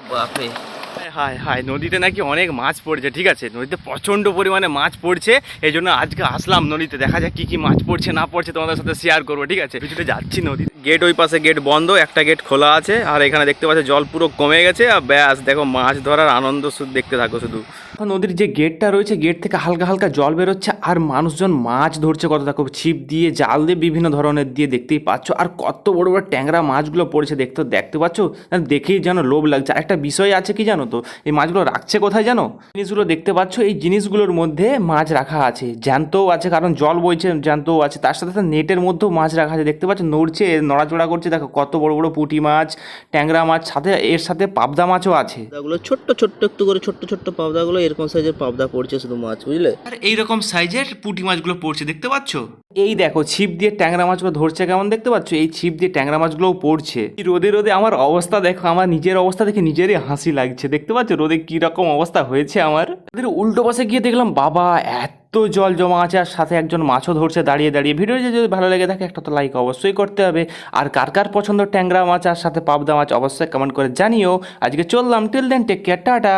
বাপরে, হায় হায়, নদীতে নাকি অনেক মাছ পড়ছে। ঠিক আছে, নদীতে প্রচণ্ড পরিমাণে মাছ পড়ছে, এই জন্য আজকে আসলাম নদীতে। দেখা যাক কি কি মাছ পড়ছে না পড়ছে তোমাদের সাথে শেয়ার করবো। ঠিক আছে, কিছুটা যাচ্ছি নদী, গেট ওই পাশে গেট বন্ধ, একটা গেট খোলা আছে। আর এখানে দেখতে পাচ্ছ জল পুরো কমে গেছে। আর ব্যাস দেখো, মাছ ধরার আনন্দ শুধু দেখতে থাকো শুধু। নদীর যে গেটটা রয়েছে, গেট থেকে হালকা হালকা জল বেরোচ্ছে, আর মানুষজন মাছ ধরছে কত, দেখো ছিপ দিয়ে, জাল দিয়ে, বিভিন্ন ধরনের দিয়ে, দেখতেই পাচ্ছ। আর কত বড় বড় ট্যাংরা মাছগুলো পড়েছে, দেখতে পাচ্ছ, দেখেই যেন লোভ লাগছে। একটা বিষয় আছে কি জানো তো, এই মাছগুলো রাখছে কোথায় জানো? জিনিসগুলো দেখতে পাচ্ছ, এই জিনিসগুলোর মধ্যে মাছ রাখা আছে, জ্যান্তও আছে, কারণ জল বইছে, জ্যান্তও আছে। তার সাথে সাথে নেটের মধ্যেও মাছ রাখা আছে, দেখতে পাচ্ছ, নড়ছে, নড়াচড়া করছে। দেখো কত বড় বড় পুঁটি মাছ, ট্যাংরা মাছ, সাথে এর সাথে পাবদা মাছও আছে। পাবদাগুলো ছোট্ট ছোট্ট একটু করে ছোট্ট ছোট্ট পাবদাগুলো, এরকম সাইজের পাবদা পড়ছে শুধু মাছ, বুঝলে? আর এইরকম সাইজের পুঁটি মাছগুলো পড়ছে, দেখতে পাচ্ছ। এই দেখো ছিপ দিয়ে ট্যাংরা মাছগুলো ধরছে কেমন, দেখতে পাচ্ছ, এই ছিপ দিয়ে ট্যাংরা মাছগুলোও পড়ছে। এই রোদে রোদে আমার অবস্থা দেখো, আমার নিজের অবস্থা দেখে নিজেরই হাসি লাগছে। দেখতে পাচ্ছ রোদে কি রকম অবস্থা হয়েছে আমার। এদের উল্টো পাশে গিয়ে দেখলাম, বাবা এত জল জমা আছে, আর সাথে একজন মাছও ধরছে দাঁড়িয়ে দাঁড়িয়ে। ভিডিও যদি ভালো লেগে থাকে একটা তো লাইক অবশ্যই করতে হবে। আর কার কার পছন্দ ট্যাংরা মাছ আর সাথে পাবদা মাছ অবশ্যই কমেন্ট করে জানিও। আজকে চললাম, till then, take care, tata.